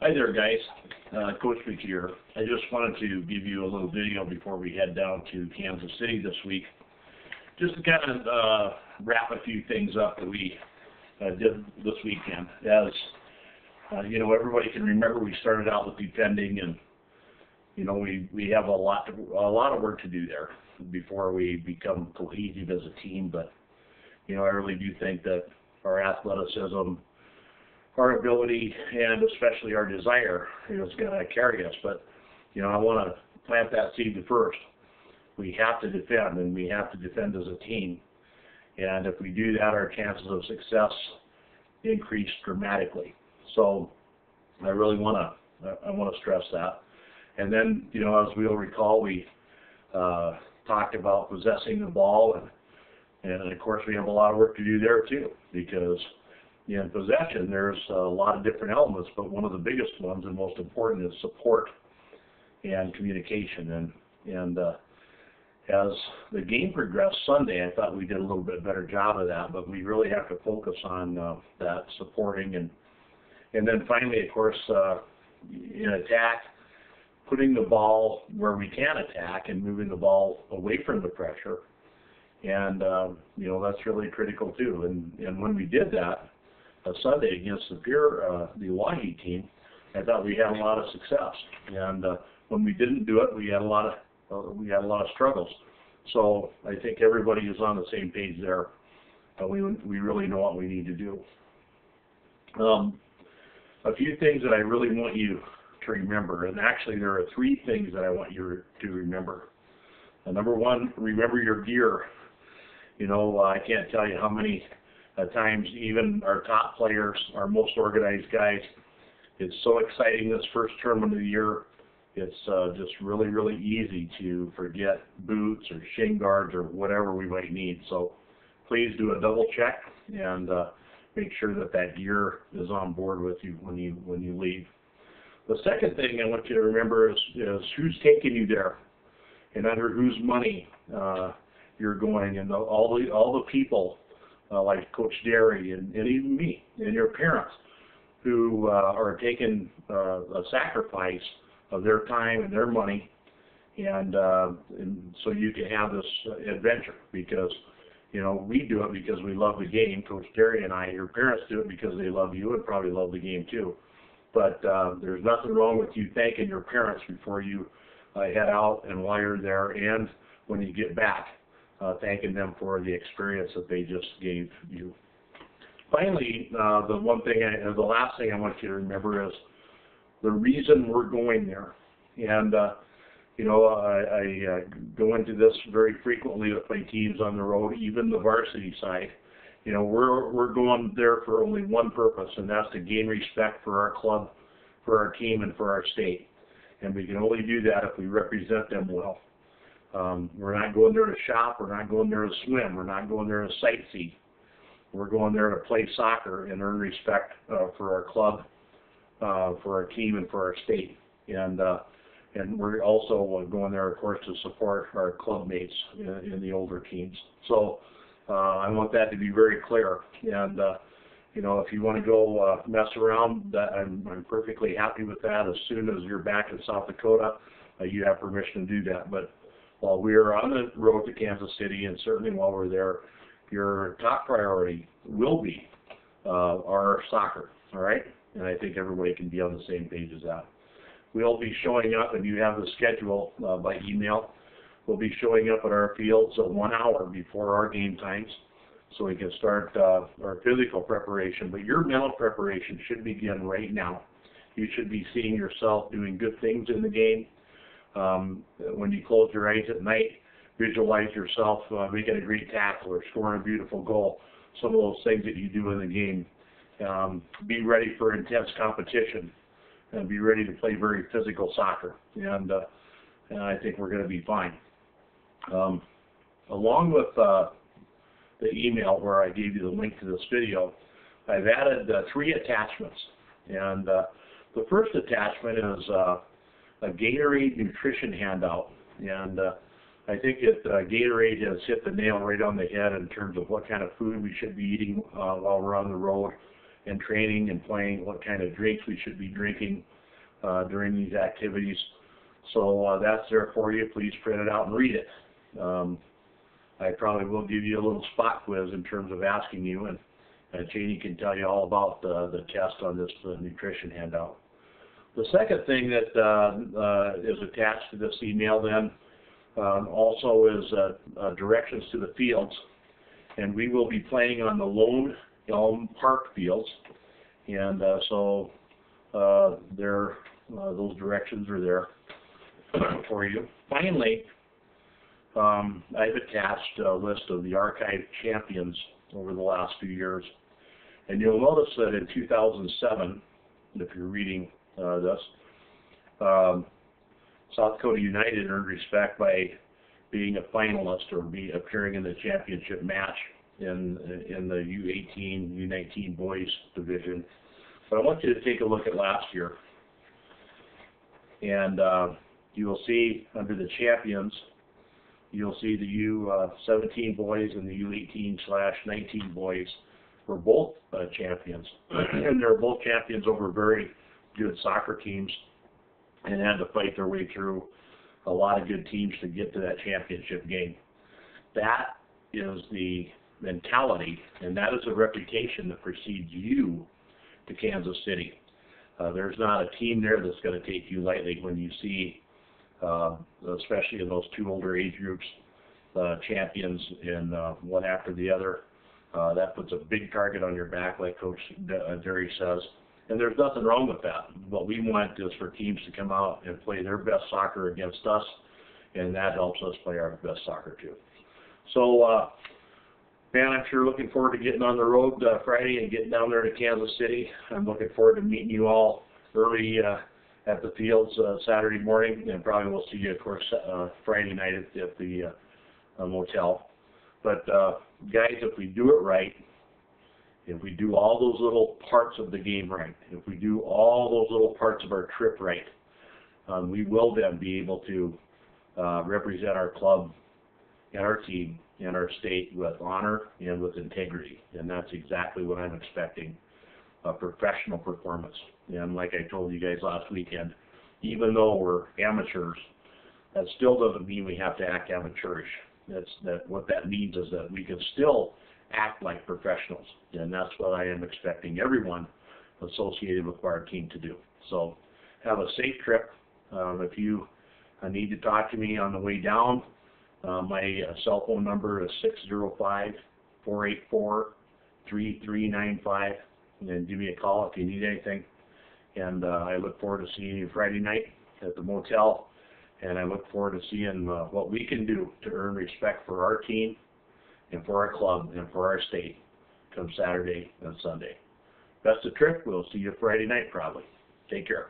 Hi there, guys. Coach Vic here. I just wanted to give you a little video before we head down to Kansas City this week, just to kind of wrap a few things up that we did this weekend. As you know, everybody can remember we started out with defending, and you know we have a lot of work to do there before we become cohesive as a team. But you know, I really do think that our athleticism, our ability, and especially our desire is going to carry us. But you know, I want to plant that seed first. We have to defend, and we have to defend as a team. And if we do that, our chances of success increase dramatically. So I really want to stress that. And then, you know, as we'll recall, we talked about possessing the ball, and of course we have a lot of work to do there too, because in possession, there's a lot of different elements, but one of the biggest ones and most important is support and communication. And as the game progressed Sunday, I thought we did a little bit better job of that, but we really have to focus on that supporting. And then finally, of course, in attack, putting the ball where we can attack and moving the ball away from the pressure. And, you know, that's really critical too. And when we did that, Sunday against the Oahe team, I thought we had a lot of success. And when we didn't do it, we had a lot of struggles. So I think everybody is on the same page there. We really know what we need to do. A few things that I really want you to remember, and actually there are 3 things that I want you to remember. Number 1, remember your gear. You know, I can't tell you how many times even our top players, our most organized guys, it's so exciting this first tournament of the year. It's just really, really easy to forget boots or shin guards or whatever we might need. So please do a double check and make sure that that gear is on board with you when you leave. The second thing I want you to remember is who's taking you there and under whose money you're going, and all the people like Coach Derry and even me and your parents who are taking a sacrifice of their time and their money, and so you can have this adventure, because you know we do it because we love the game. Coach Derry and I, your parents do it because they love you and probably love the game too. But there's nothing wrong with you thanking your parents before you head out and while you're there, and when you get back, thanking them for the experience that they just gave you. Finally, the last thing I want you to remember is the reason we're going there. And you know, I go into this very frequently with my teams on the road, even the varsity side. You know, we're going there for only one purpose, and that's to gain respect for our club, for our team, and for our state. And we can only do that if we represent them well. We're not going there to shop. We're not going there to swim. We're not going there to sightsee. We're going there to play soccer and earn respect for our club, for our team, and for our state. And we're also going there, of course, to support our club mates in the older teams. So I want that to be very clear. And you know, if you want to go mess around, I'm perfectly happy with that. As soon as you're back in South Dakota, you have permission to do that. But while we are on the road to Kansas City, and certainly while we're there, your top priority will be our soccer, all right? And I think everybody can be on the same page as that. We'll be showing up, and you have the schedule by email. We'll be showing up at our fields 1 hour before our game times, so we can start our physical preparation. But your mental preparation should begin right now. You should be seeing yourself doing good things in the game. When you close your eyes at night, visualize yourself making a great tackle or scoring a beautiful goal. Some of those things that you do in the game. Be ready for intense competition, and be ready to play very physical soccer. And I think we're going to be fine. Along with the email where I gave you the link to this video, I've added 3 attachments. And the first attachment is a Gatorade nutrition handout. And I think Gatorade has hit the nail right on the head in terms of what kind of food we should be eating while we're on the road, and training and playing, what kind of drinks we should be drinking during these activities. So that's there for you. Please print it out and read it. I probably will give you a little spot quiz in terms of asking you, and Janie can tell you all about the test on this nutrition handout. The second thing that is attached to this email then also is directions to the fields, and we will be playing on the Lone Elm Park fields, and so those directions are there for you. Finally, I've attached a list of the archived champions over the last few years, and you'll notice that in 2007, if you're reading this, South Dakota United earned respect by being a finalist or appearing in the championship match in the U18, U19 boys division. But I want you to take a look at last year, and you will see under the champions, you'll see the U17 boys and the U18/19 boys were both champions, and they're both champions over very good soccer teams, and had to fight their way through a lot of good teams to get to that championship game. That is the mentality, and that is a reputation that precedes you to Kansas City. There's not a team there that's going to take you lightly when you see, especially in those two older age groups, champions in one after the other. That puts a big target on your back, like Coach Derry says. And there's nothing wrong with that. What we want is for teams to come out and play their best soccer against us, and that helps us play our best soccer too. So, man, I'm sure looking forward to getting on the road Friday and getting down there to Kansas City. I'm looking forward to meeting you all early at the fields Saturday morning, and probably we'll see you, of course, Friday night at the motel. But, guys, if we do it right, if we do all those little parts of the game right, if we do all those little parts of our trip right, we will then be able to represent our club and our team and our state with honor and with integrity. And that's exactly what I'm expecting, a professional performance. And like I told you guys last weekend, even though we're amateurs, that still doesn't mean we have to act amateurish. What that means is that we can still act like professionals, and that's what I am expecting everyone associated with our team to do. So have a safe trip. If you need to talk to me on the way down, my cell phone number is 605-484-3395, and give me a call if you need anything. And I look forward to seeing you Friday night at the motel, and I look forward to seeing what we can do to earn respect for our team and for our club and for our state come Saturday and Sunday. Best of trip. We'll see you Friday night probably. Take care.